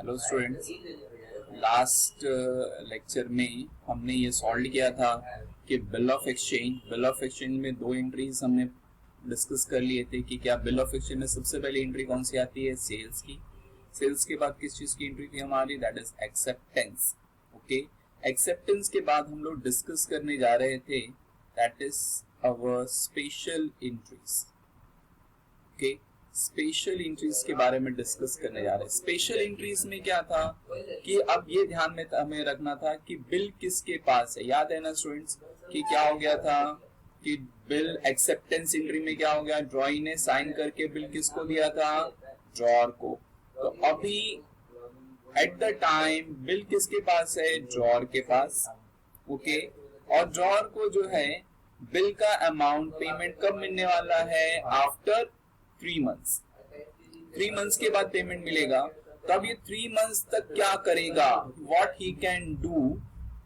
Hello students, last lecture में हमने ये सॉल्व किया था कि बिल ऑफ एक्सचेंज में दो एंट्रीज हमने डिस्कस कर लिए थे कि क्या बिल ऑफ एक्सचेंज में सबसे पहली एंट्री कौन सी आती है, सेल्स की। सेल्स के बाद किस चीज की एंट्री थी हमारी, that is acceptance. Okay, acceptance के बाद हम लोग डिस्कस करने जा रहे थे that is our special entries. Okay, special entries के बारे में डिस्कस करने जा रहे हैं। स्पेशल एंट्रीज में क्या था कि अब ये ध्यान में हमें रखना था कि बिल किसके पास है। याद है ना स्टूडेंट्स कि क्या हो गया था कि बिल एक्सेप्टेंस एंट्री में क्या हो गया, ड्रॉई ने साइन करके बिल किसको दिया था, ड्रॉअर को। तो अभी एट द टाइम बिल किसके पास है, ड्रॉअर के पास। ओके, और ड्रॉअर को जो है बिल का अमाउंट पेमेंट कब मिलने वाला है, आफ्टर 3 months। 3 months के बाद पेमेंट मिलेगा। तब ये 3 months तक क्या करेगा, what he can do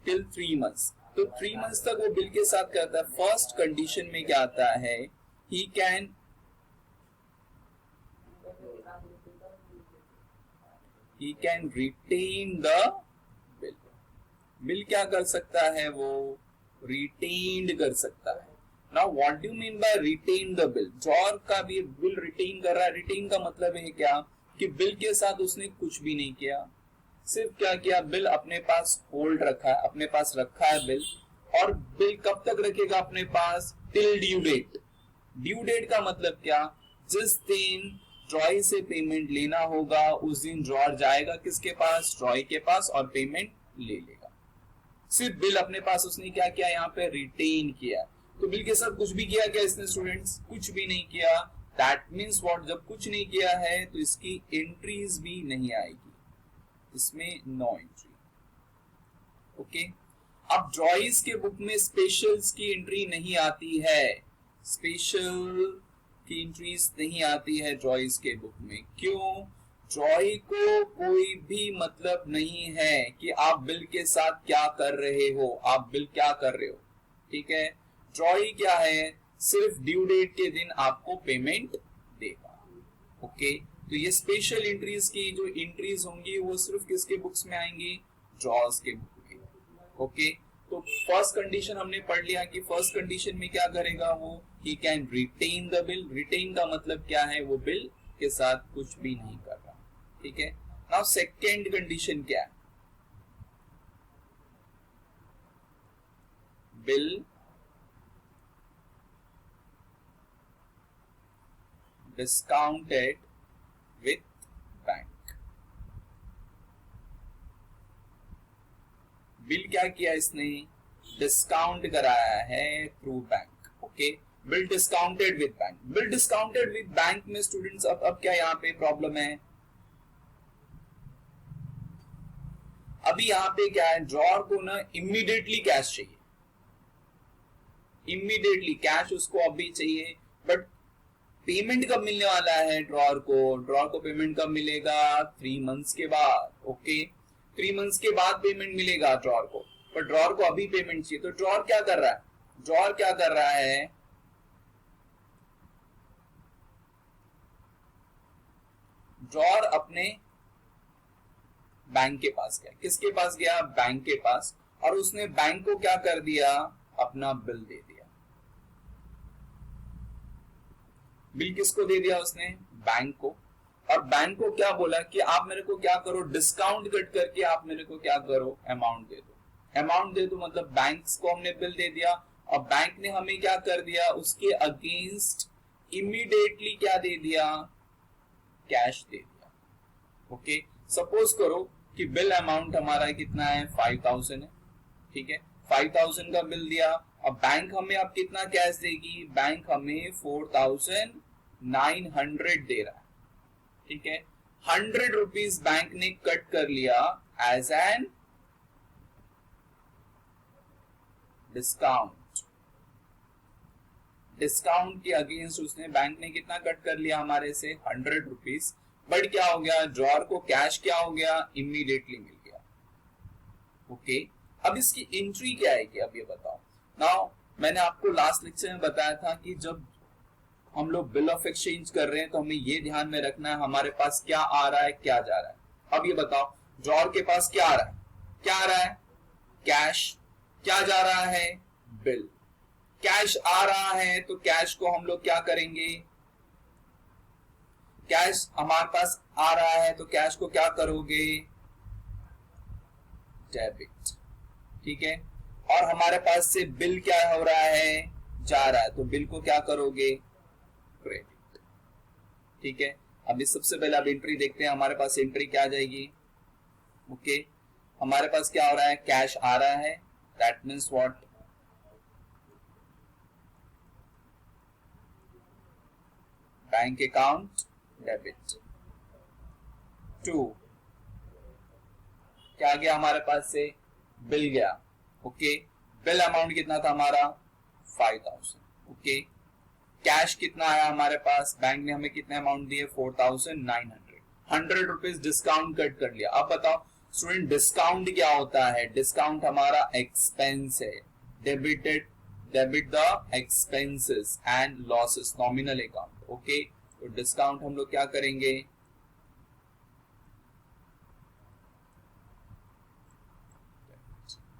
till 3 months। तो 3 months तक वो बिल के साथ करता है। फर्स्ट कंडीशन में क्या आता है, he can retain the bill. Bill क्या कर सकता है, वो रिटेन्ड कर सकता है। Now what do you mean by retain the bill? Drawer का भी बिल रिटेन कर रहा है। रिटेन का मतलब है क्या कि बिल के साथ उसने कुछ भी नहीं किया, सिर्फ क्या किया, बिल अपने पास होल्ड रखा है, अपने पास रखा है बिल। और बिल कब तक रखेगा अपने पास, till due date. Due date का मतलब क्या, जिस दिन ड्रॉई से पेमेंट लेना होगा उस दिन ड्रॉअर जाएगा किसके पास, ड्रॉई के पास, और पेमेंट ले लेगा। सिर्फ बिल अपने पास उसने क्या किया, यहाँ पे रिटेन किया। तो बिल के साथ कुछ भी किया क्या इसने स्टूडेंट्स, कुछ भी नहीं किया। दैट मीन्स व्हाट, जब कुछ नहीं किया है तो इसकी एंट्रीज भी नहीं आएगी, इसमें नो एंट्री। ओके, अब ड्रॉइज के बुक में स्पेशल्स की एंट्री नहीं आती है, स्पेशल की एंट्रीज नहीं आती है ड्रॉइज के बुक में। क्यों, ड्रॉई को कोई भी मतलब नहीं है कि आप बिल के साथ क्या कर रहे हो, आप बिल क्या कर रहे हो। ठीक है, ड्रॉई क्या है, सिर्फ ड्यू डेट के दिन आपको पेमेंट देगा। ओके, तो ये स्पेशल एंट्रीज की जो एंट्रीज होंगी वो सिर्फ किसके बुक्स में आएंगी, ड्रॉअर्स के बुक में। ओके, तो फर्स्ट कंडीशन हमने पढ़ लिया कि फर्स्ट कंडीशन में क्या करेगा वो, he can retain the bill. Retain का मतलब क्या है, वो बिल के साथ कुछ भी नहीं कर रहा। ठीक है, नाउ सेकेंड कंडीशन क्या है, bill discounted with bank. Bill क्या किया इसने, डिस्काउंट कराया है through bank. Okay, bill discounted with bank. Bill discounted with bank में स्टूडेंट्स अब क्या यहाँ पे प्रॉब्लम है, अभी यहाँ पे क्या है, ड्रॉअर को ना इमीडिएटली कैश चाहिए, इमीडिएटली कैश उसको अभी चाहिए। बट पेमेंट कब मिलने वाला है ड्रॉअर को पेमेंट कब मिलेगा, 3 months के बाद। ओके, 3 months के बाद पेमेंट मिलेगा ड्रॉअर को, पर ड्रॉअर को अभी पेमेंट चाहिए। तो ड्रॉअर क्या कर रहा है, ड्रॉअर अपने बैंक के पास गया। किसके पास गया, बैंक के पास, और उसने बैंक को क्या कर दिया, अपना बिल दे दिया। बिल किसको दे दिया उसने, बैंक को। और बैंक को क्या बोला कि आप मेरे को क्या करो, डिस्काउंट कट करके आप मेरे को क्या करो, अमाउंट दे दो। अमाउंट दे दो मतलब बैंक को हमने बिल दे दिया, और बैंक ने हमें क्या कर दिया, उसके अगेंस्ट इमीडिएटली क्या दे दिया, कैश दे दिया। ओके, सपोज करो कि बिल अमाउंट हमारा कितना है, 5000 है। ठीक है, 5000 का बिल दिया, अब बैंक हमें अब कितना कैश देगी, बैंक हमें 4900 दे रहा है। ठीक है, 100 रुपीज बैंक ने कट कर लिया एज एन डिस्काउंट। डिस्काउंट के अगेंस्ट उसने, बैंक ने कितना कट कर लिया हमारे से, 100 रुपीज। बट क्या हो गया, ड्रॉअर को कैश क्या हो गया, इमीडिएटली मिल गया। ओके, अब इसकी एंट्री क्या है कि अब ये बताओ। नाउ मैंने आपको लास्ट लेक्चर में बताया था कि जब हम लोग बिल ऑफ एक्सचेंज कर रहे हैं तो हमें ये ध्यान में रखना है हमारे पास क्या आ रहा है क्या जा रहा है। अब ये बताओ ड्रॉर के पास क्या आ रहा है, क्या आ रहा है, कैश, क्या जा रहा है, बिल। कैश आ रहा है तो कैश को हम लोग क्या करेंगे, कैश हमारे पास आ रहा है तो कैश को क्या करोगे, डेबिट, ठीक है। और हमारे पास से बिल क्या हो रहा है, जा रहा है, तो बिल को क्या करोगे, क्रेडिट, ठीक है। अभी सबसे पहले आप एंट्री देखते हैं, हमारे पास एंट्री क्या आ जाएगी, ओके। हमारे पास क्या हो रहा है, कैश आ रहा है, that means what, bank account debit. 2 क्या गया हमारे पास से, बिल गया, ओके। बिल अमाउंट कितना था हमारा 5000, ओके। कैश कितना आया हमारे पास, बैंक ने हमें कितने अमाउंट दिए 4900, 100 रुपीज डिस्काउंट कट कर लिया। अब बताओ स्टूडेंट डिस्काउंट क्या होता है, डिस्काउंट हमारा एक्सपेंस है, debit the expenses and losses, nominal account, okay. तो डिस्काउंट हम लोग क्या करेंगे,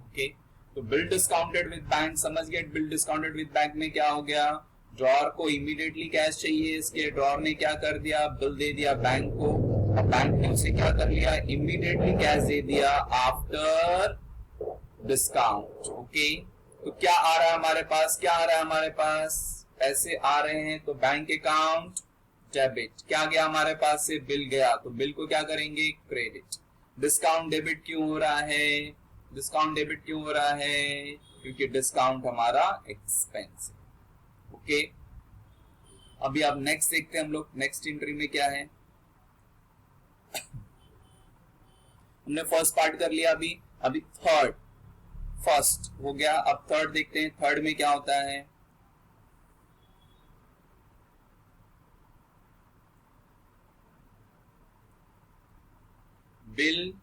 ओके। तो बिल डिस्काउंटेड विद बैंक, समझ गए, बिल डिस्काउंटेड विद बैंक में क्या हो गया, ड्रॉर को इमीडिएटली कैश चाहिए, इसके ड्रॉर ने क्या कर दिया, बिल दे दिया बैंक को, अब बैंक ने उसे क्या कर लिया, इमीडिएटली कैश दे दिया आफ्टर डिस्काउंट, ओके। तो क्या आ रहा है हमारे पास, क्या आ रहा है हमारे पास, पैसे आ रहे हैं, तो बैंक अकाउंट डेबिट, क्या गया हमारे पास से, बिल गया, तो बिल को क्या करेंगे, क्रेडिट। डिस्काउंट डेबिट क्यों हो रहा है, डिस्काउंट डेबिट क्यों हो रहा है, क्योंकि डिस्काउंट हमारा एक्सपेंस है, ओके। अभी आप नेक्स्ट देखते हैं हम लोग, नेक्स्ट एंट्री में क्या है, हमने फर्स्ट पार्ट कर लिया, अभी थर्ड, फर्स्ट हो गया, अब थर्ड देखते हैं, थर्ड में क्या होता है, बिल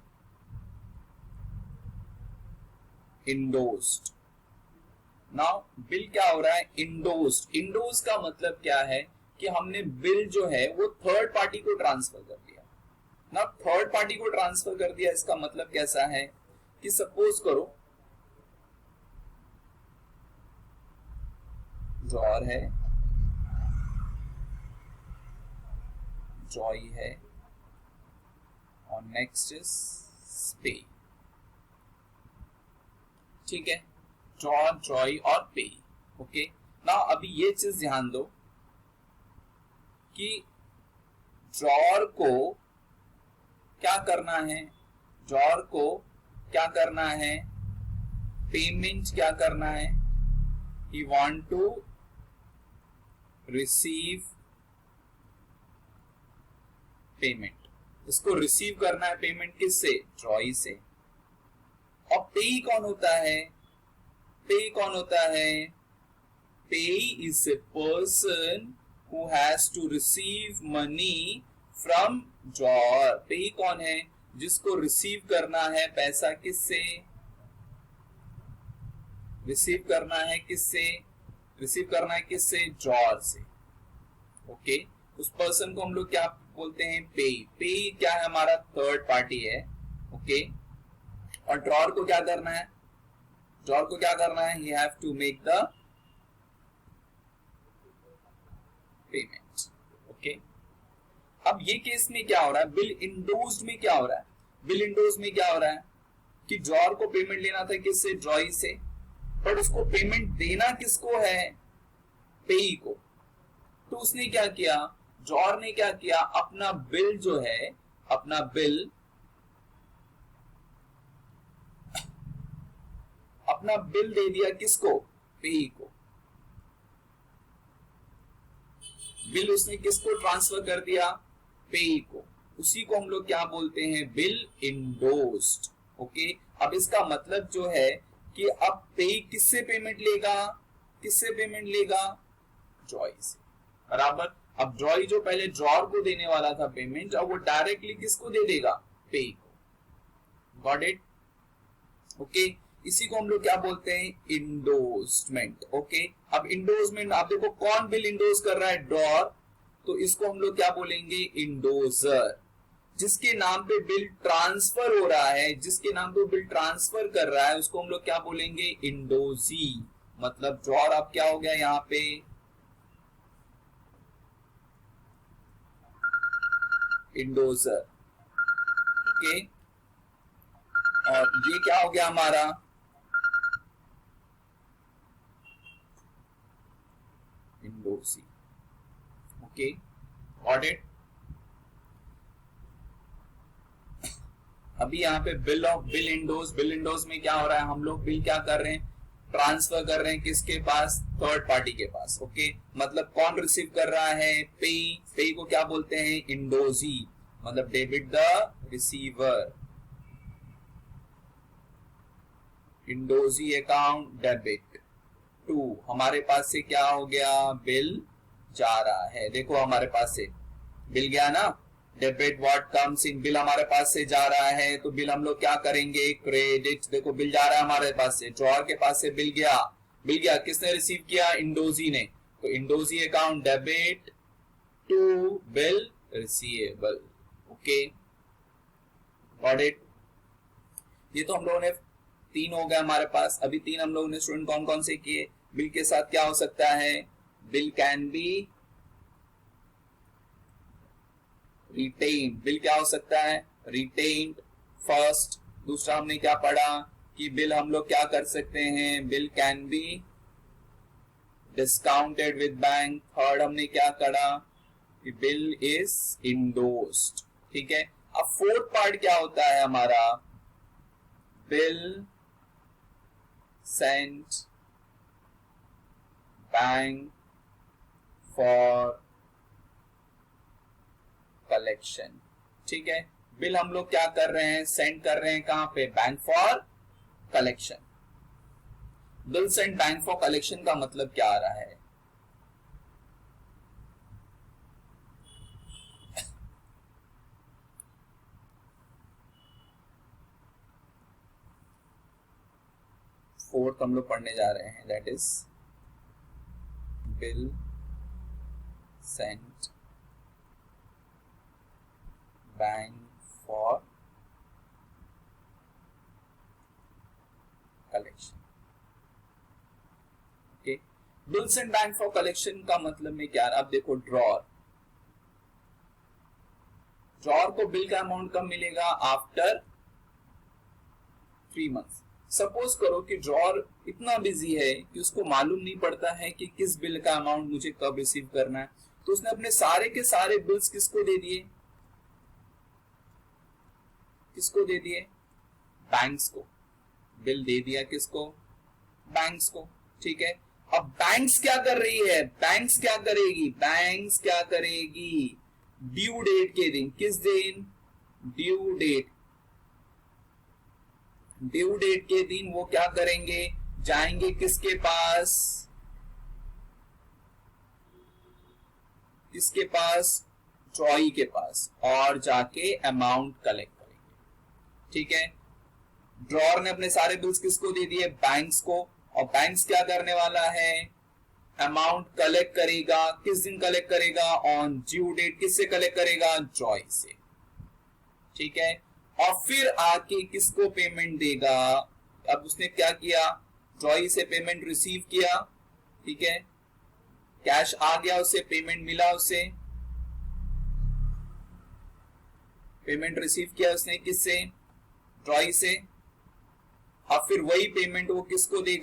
इंडोस्ड। नाउ बिल क्या हो रहा है, इंडोस्ड। इंडोज का मतलब क्या है कि हमने बिल जो है वो थर्ड पार्टी को ट्रांसफर कर दिया ना, थर्ड पार्टी को ट्रांसफर कर दिया, इसका मतलब कैसा है कि सपोज करो ड्रॉर है, जॉय है, और नेक्स्ट इज पे, ठीक है, ड्रॉर, जॉय और पे, ओके। ना अभी ये चीज ध्यान दो कि ड्रॉर को क्या करना है, ड्रॉर को क्या करना है, पेमेंट क्या करना है, he want to receive payment, इसको रिसीव करना है पेमेंट किससे, ड्रॉई से। और पेई कौन होता है, पेई कौन होता है, payee is a person who has to receive money from drawer. Payee कौन है, जिसको रिसीव करना है पैसा किससे, रिसीव करना है किससे, रिसीव करना है किससे, ड्रॉर से, ओके। उस पर्सन को हम लोग क्या बोलते हैं, पेई। पेई क्या है, हमारा थर्ड पार्टी है, ओके। और ड्रॉर को क्या करना है, ड्रॉर को क्या करना है, he have to make the payment, okay. अब ये केस में क्या हो रहा है, बिल इंडोज्ड में क्या हो रहा है, बिल इंडोज्ड में क्या हो रहा है कि ड्रॉर को पेमेंट लेना था किससे, ड्रॉई से, पर उसको पेमेंट देना किसको है, पेई को। तो उसने क्या किया, ड्रॉर ने क्या किया, अपना बिल जो है, अपना बिल, अपना बिल दे दिया किसको, पेई को। बिल उसने किसको ट्रांसफर कर दिया, पेई को। उसी को हम लोग क्या बोलते हैं, बिल इंडोस्ड, ओके। अब इसका मतलब जो है कि अब पेई किससे पेमेंट लेगा, किससे पेमेंट लेगा, ड्रॉई से, बराबर। अब ड्रॉई जो पहले ड्रॉर को देने वाला था पेमेंट, अब वो डायरेक्टली किसको दे देगा, पेई को। Got it, okay. इसी को हम लोग क्या बोलते हैं, इंडोर्समेंट, ओके। अब इंडोर्समेंट, आप देखो कौन बिल इंडोर्स कर रहा है, ड्रॉर, तो इसको हम लोग क्या बोलेंगे, इंडोजर। जिसके नाम पे बिल ट्रांसफर हो रहा है, जिसके नाम पे बिल ट्रांसफर कर रहा है, उसको हम लोग क्या बोलेंगे, इंडोजी। मतलब ड्रॉर अब क्या हो गया यहाँ पे, इंडोजर। ओके, और ये क्या हो गया हमारा, इंडोजी। Okay, got it. अभी यहाँ पे बिल इंडोज में क्या हो रहा है, हम लोग बिल क्या कर रहे हैं, ट्रांसफर कर रहे हैं किसके पास, थर्ड पार्टी के पास। ओके, मतलब कौन रिसीव कर रहा है, पे को क्या बोलते हैं, इंडोजी। मतलब डेबिट द रिसीवर, इंडोजी अकाउंट डेबिट टू, हमारे पास से क्या हो गया, बिल जा रहा है। देखो हमारे पास से बिल गया ना, debit what comes in, bill हमारे पास से जा रहा है, तो बिल हम लोग क्या करेंगे, क्रेडिट। देखो बिल जा रहा है हमारे पास से, ड्रॉर के पास से बिल गया, किसने रिसीव किया, इंडोजी ने। तो इंडोजी account debit to bill receivable. Okay, got it. ये तो हम लोगों ने 3 हो गए हमारे पास। अभी 3 हम लोगों ने स्टूडेंट कौन कौन से किए, बिल के साथ क्या हो सकता है, bill can be retain, bill क्या हो सकता है, रिटेन्ड फर्स्ट। दूसरा हमने क्या पढ़ा कि बिल हम लोग क्या कर सकते हैं, bill can B discounted with bank. Third हमने क्या पढ़ा कि बिल इज इंडोस्ड। ठीक है, अब फोर्थ पार्ट क्या होता है हमारा, bill sent bank for collection. ठीक है, बिल हम लोग क्या कर रहे हैं, सेंड कर रहे हैं कहां पे, bank for collection. Bill send bank for collection का मतलब क्या आ रहा है, फोर्थ हम लोग पढ़ने जा रहे हैं, that is bill sent bank for collection. Okay, bill sent bank for collection का मतलब में क्या, अब देखो ड्रॉर को बिल का अमाउंट कब मिलेगा, आफ्टर 3 मंथ्स। सपोज करो कि ड्रॉर इतना बिजी है कि उसको मालूम नहीं पड़ता है कि किस बिल का अमाउंट मुझे कब रिसीव करना है, तो उसने अपने सारे के सारे बिल्स किसको दे दिए, बैंक्स को। बिल दे दिया किसको, बैंक्स को। ठीक है, अब बैंक्स क्या कर रही है, बैंक्स क्या करेगी, ड्यू डेट के दिन, किस दिन, ड्यू डेट के दिन वो क्या करेंगे, जाएंगे किसके पास, ट्रॉई के पास, और जाके अमाउंट कलेक्ट करेंगे। ठीक है, ड्रॉर ने अपने सारे बिल्स किसको दे दिए, बैंक्स को, और बैंक्स क्या करने वाला है, अमाउंट कलेक्ट करेगा। किस दिन कलेक्ट करेगा, ऑन ड्यू डेट। किससे कलेक्ट करेगा, ट्रॉई से। ठीक है, और फिर आके किसको पेमेंट देगा, अब उसने क्या किया, ट्रॉई से पेमेंट रिसीव किया। ठीक है, कैश आ गया उसे, पेमेंट मिला उसे, पेमेंट रिसीव किया उसने किससे, ट्रॉई से। अब फिर वही पेमेंट वो किसको दे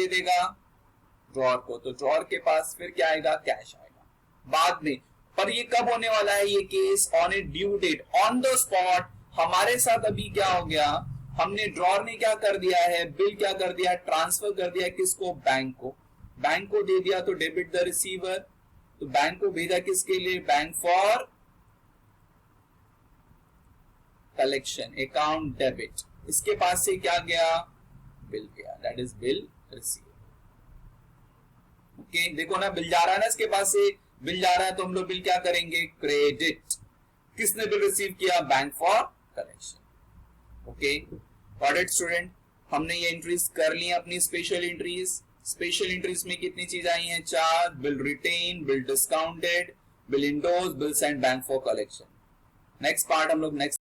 देगा, ड्रॉर को। तो ड्रॉर के पास फिर क्या आएगा, कैश आएगा बाद में। पर ये कब होने वाला है ये case, on a due date, on the spot. हमारे साथ अभी क्या हो गया, हमने ड्रॉर ने क्या कर दिया है, बिल क्या कर दिया, ट्रांसफर कर दिया किसको, बैंक को दे दिया, तो डेबिट द रिसीवर। तो बैंक को भेजा किसके लिए, bank for collection, account debit. इसके पास से क्या गया, बिल गया, that is bill receive. Okay, देखो ना बिल जा रहा है ना, इसके पास से बिल जा रहा है, तो हम लोग बिल क्या करेंगे, क्रेडिट। किसने बिल रिसीव किया, bank for collection. Okay, got it student. हमने ये एंट्रीज कर ली अपनी स्पेशल एंट्रीज में कितनी चीज आई हैं, 4, bill retain, bill discounted, bill endorse, bill sent bank for collection. Next part हम लोग नेक्स्ट